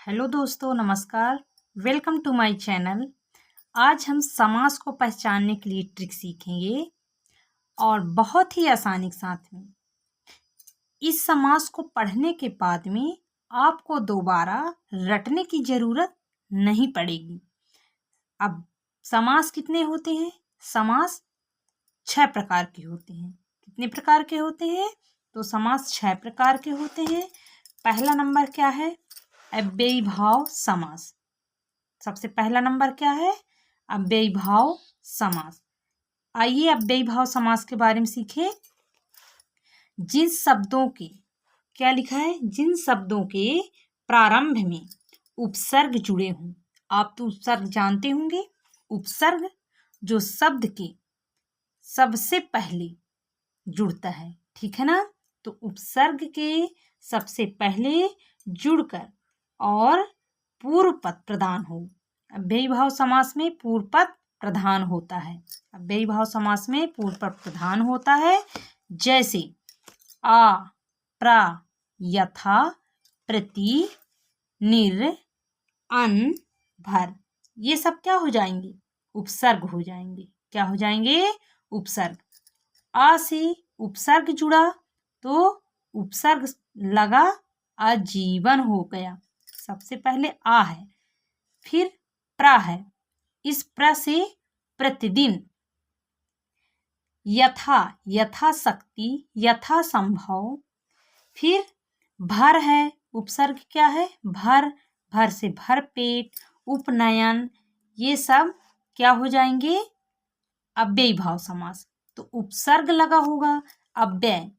Hello दोस्तों, नमस्कार। Welcome to my channel. आज हम समास को पहचानने के लिए ट्रिक सीखेंगे और बहुत ही आसानी के साथ में। इस समास को पढ़ने के बाद में आपको दोबारा रटने की ज़रूरत नहीं पड़ेगी। अब समास कितने होते हैं? समास 6 प्रकार के होते हैं। कितने प्रकार के होते हैं? तो समास 6 प्रकार के होते हैं। पहला नंबर क्या है? अव्ययीभाव समास। सबसे पहला नंबर क्या है? अव्ययीभाव समास। आइए अव्ययीभाव समास के बारे में सीखें। जिन शब्दों के क्या लिखा है? जिन शब्दों के प्रारंभ में उपसर्ग जुड़े हों। आप तो उपसर्ग जानते होंगे। उपसर्ग जो शब्द के सबसे पहले जुड़ता है, ठीक है ना? तो उपसर्ग के सबसे पहले जुड़कर और पूर्व पद प्रधान हो। अव्ययीभाव समास में पूर्व पद प्रधान होता है। अव्ययीभाव समास में पूर्व पद प्रधान होता है। जैसे आ, प्रा, यथा, प्रति, निर, अन, भर। ये सब क्या हो जाएंगे? उपसर्ग हो जाएंगे। क्या हो जाएंगे? उपसर्ग। आ से उपसर्ग जुड़ा तो उपसर्ग लगा आजीवन हो गया। सबसे पहले आ है, फिर प्रा है। इस प्र से प्रतिदिन, यथा यथाशक्ति, यथा संभव। फिर भर है, उपसर्ग क्या है? भर। भर से भर पेट, उपनयन। ये सब क्या हो जाएंगे? अव्ययीभाव समास। तो उपसर्ग लगा होगा अव्यय,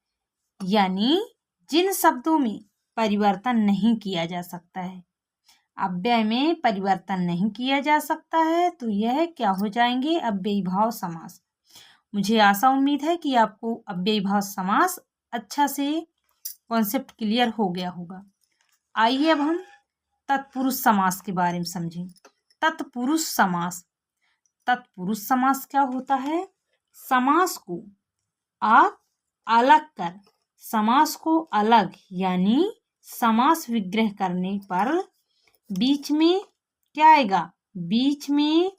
यानी जिन शब्दों में परिवर्तन नहीं किया जा सकता है। अव्यय में परिवर्तन नहीं किया जा सकता है तो यह क्या हो जाएंगे? अव्ययीभाव समास। मुझे आशा उम्मीद है कि आपको अव्ययीभाव समास अच्छा से कॉन्सेप्ट क्लियर हो गया होगा। आइए अब हम तत्पुरुष समास के बारे में समझें। तत्पुरुष समास। तत्पुरुष समास क्या होता है? समास को आप अलग कर, समास को अलग यानी समास विग्रह करने पर बीच में क्या आएगा? बीच में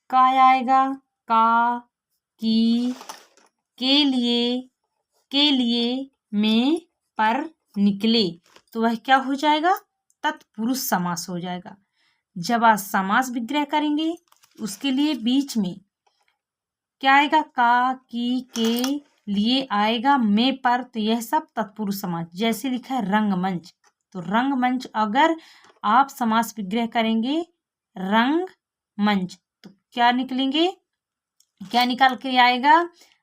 का आएगा। का, की, के लिए, में, पर, निकले। तो वह क्या हो जाएगा? तत्पुरुष समास हो जाएगा। जब आप समास विग्रह करेंगे उसके लिए बीच में क्या आएगा? का, की, के लिए आएगा, में, पर। तो यह सब तत्पुरुष समास। जैसे लिखा है रंगमंच, तो रंगमंच अगर आप समास विग्रह करेंगे रंग मंच तो क्या निकलेंगे? क्या निकाल के आएगा?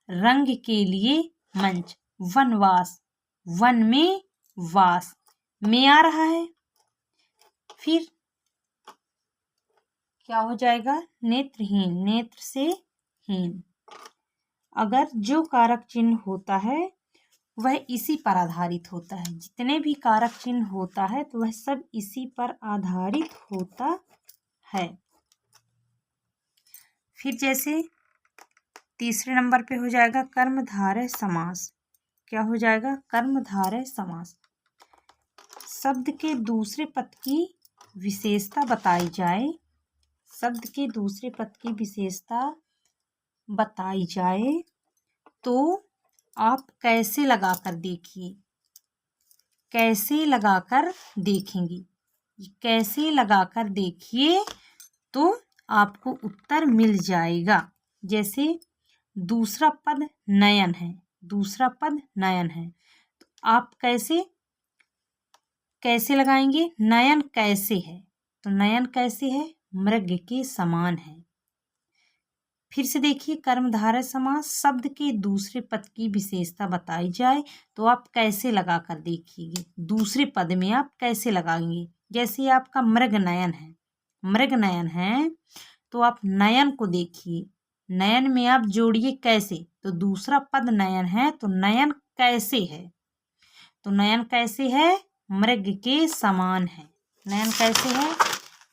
रंग के लिए मंच। वनवास, वन में वास, में आ रहा है। फिर क्या हो जाएगा? नेत्रहीन, नेत्र से हीन। अगर जो कारक चिन्ह होता है वह इसी पर आधारित होता है। जितने भी कारक चिन्ह होता है तो वह सब इसी पर आधारित होता है। फिर जैसे तीसरे नंबर पे हो जाएगा कर्मधारय समास। क्या हो जाएगा? कर्मधारय समास। शब्द के दूसरे पद की विशेषता बताई जाए। शब्द के दूसरे पद की विशेषता बताई जाए तो आप कैसे लगाकर देखिए। कैसे लगाकर देखेंगे? कैसे लगाकर देखिए तो आपको उत्तर मिल जाएगा। जैसे दूसरा पद नयन है, दूसरा पद नयन है तो आप कैसे लगाएंगे? नयन कैसे है? तो नयन कैसे है? मृग के समान है। फिर से देखिए कर्मधारय समास। शब्द के दूसरे पद की विशेषता बताई जाए तो आप कैसे लगाकर देखिएगा। दूसरे पद में आप कैसे लगाएंगे? जैसे आपका मृग नयन है, मृग नयन है तो आप नयन को देखिए। नयन में आप जोड़िए कैसे? तो दूसरा पद नयन है तो नयन कैसे है? तो नयन कैसे है? मृग के समान है। नयन कैसे है?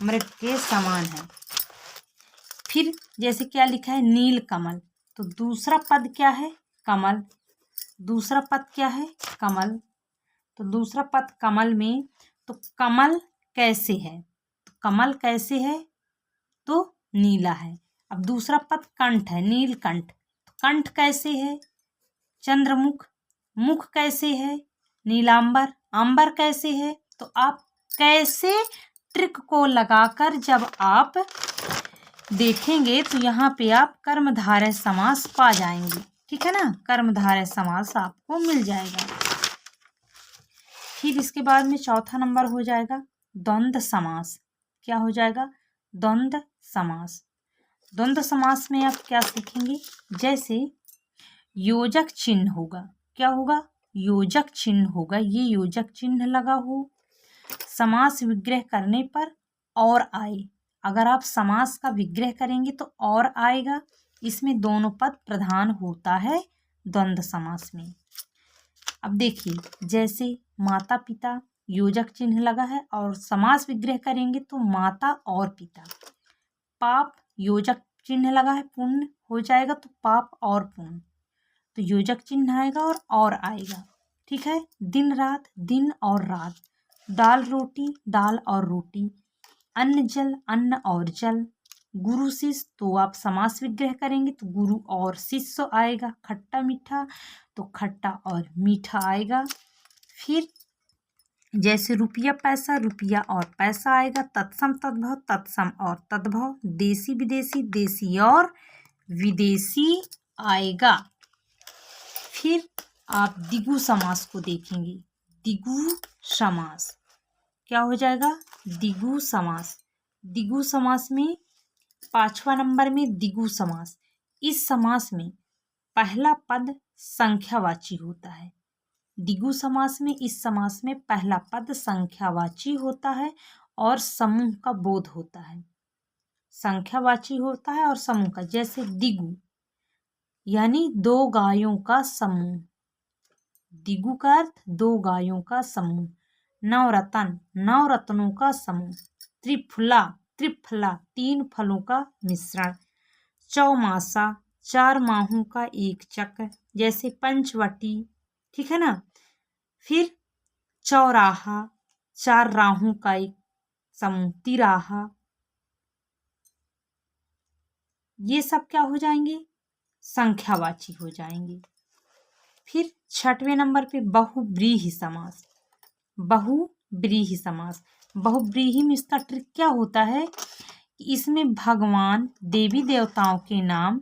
मृग के समान है। फिर जैसे क्या लिखा है? नील कमल, तो दूसरा पद क्या है? कमल। दूसरा पद क्या है? कमल। तो दूसरा पद कमल में तो कमल कैसे है, तो कमल कैसे है, तो नीला है। अब दूसरा पद कंठ है, नीलकंठ, तो कंठ कैसे है, चंद्रमुख, मुख कैसे है, नीलांबर, अंबर कैसे है। तो आप कैसे ट्रिक को लगाकर जब आप देखेंगे तो यहाँ पे आप कर्मधारय समास पा जाएंगे। ठीक है ना, कर्मधारय समास आपको मिल जाएगा। फिर इसके बाद में चौथा नंबर हो जाएगा द्वंद्व समास। क्या हो जाएगा, द्वंद्व समास। द्वंद्व समास में आप क्या सीखेंगे, जैसे योजक चिन्ह होगा, क्या होगा, योजक चिन्ह होगा, ये योजक चिन्ह लगा हो, समास विग्रह करने पर और आए। अगर आप समास का विग्रह करेंगे तो और आएगा, इसमें दोनों पद प्रधान होता है द्वंद्व समास में। अब देखिए, जैसे माता पिता योजक चिन्ह लगा है और समास विग्रह करेंगे तो माता और पिता। पाप योजक चिन्ह लगा है, पुण्य हो जाएगा तो पाप और पुण्य, तो योजक चिन्ह आएगा और आएगा। ठीक है, दिन रात, दिन और रात, दाल रोटी, दाल और रोटी, अन्न जल, अन्न और जल, गुरु शिष्य, तो आप समास विग्रह करेंगे तो गुरु और शिष्य आएगा। खट्टा मीठा, तो खट्टा और मीठा आएगा। फिर जैसे रुपया पैसा, रुपया और पैसा आएगा। तत्सम तद्भव, तत्सम और तद्भव, देसी विदेशी, देसी और विदेशी आएगा। फिर आप द्विगु समास को देखेंगे, द्विगु समास क्या हो जाएगा, द्विगु समास। द्विगु समास में 5वां नंबर में द्विगु समास। इस समास में पहला पद संख्यावाची होता है। द्विगु समास में, इस समास में पहला पद संख्यावाची होता है और समूह का बोध होता है। संख्यावाची होता है और समूह का, जैसे द्विगु यानी दो गायों का समूह, द्विगु का अर्थ दो गायों का समूह। नवरत्न, नवरत्नों का समूह। त्रिफला, त्रिफला तीन फलों का मिश्रण। चौमासा, 4 माहों का एक चक्र, जैसे पंचवटी। ठीक है ना। फिर चौराहा, 4 राहों का एक समूह, तिराहा। ये सब क्या हो जाएंगे, संख्यावाची हो जाएंगे। फिर 6वें नंबर पे बहुव्रीहि समास। बहुव्रीहि समास, बहुव्रीहि में इसका ट्रिक क्या होता है कि इसमें भगवान देवी देवताओं के नाम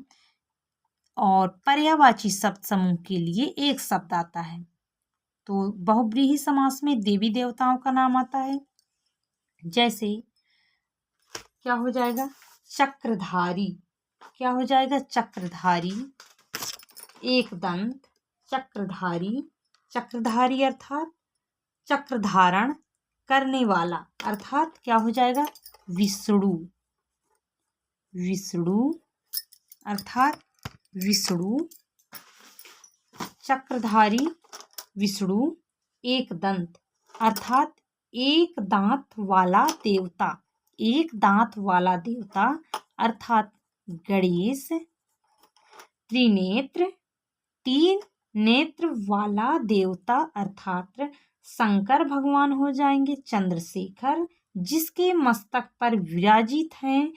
और पर्यायवाची शब्द समूह के लिए एक शब्द आता है। तो बहुव्रीहि समास में देवी देवताओं का नाम आता है। जैसे क्या हो जाएगा, चक्रधारी, क्या हो जाएगा, चक्रधारी, एक दंत, चक्रधारी। चक्रधारी अर्थात चक्र धारण करने वाला, अर्थात क्या हो जाएगा, विष्णु। विष्णु अर्थात विष्णु, चक्रधारी विष्णु। एक दंत अर्थात एक दांत वाला देवता, एक दांत वाला देवता अर्थात गणेश। त्रिनेत्र, 3 नेत्र वाला देवता अर्थात शंकर भगवान हो जाएंगे। चंद्रशेखर, जिसके मस्तक पर विराजित हैं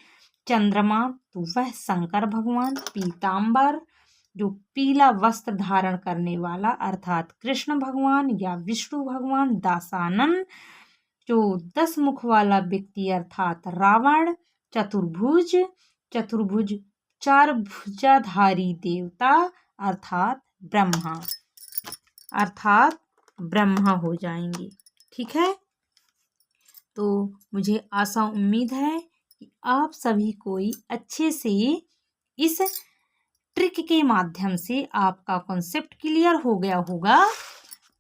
चंद्रमा, तो वह शंकर भगवान। पीताम्बर, जो पीला वस्त्र धारण करने वाला अर्थात कृष्ण भगवान या विष्णु भगवान। दासानन, जो 10 मुख वाला व्यक्ति अर्थात रावण। चतुर्भुज, चतुर्भुज 4 भुजाधारी देवता अर्थात ब्रह्मा, अर्थात ब्रह्मा हो जाएंगे। ठीक है, तो मुझे आशा उम्मीद है कि आप सभी कोई अच्छे से इस ट्रिक के माध्यम से आपका कॉन्सेप्ट क्लियर हो गया होगा,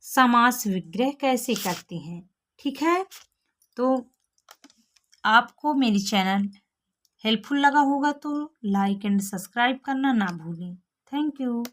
समास विग्रह कैसे करते हैं। ठीक है, तो आपको मेरी चैनल हेल्पफुल लगा होगा तो लाइक एंड सब्सक्राइब करना ना भूलें। Thank you.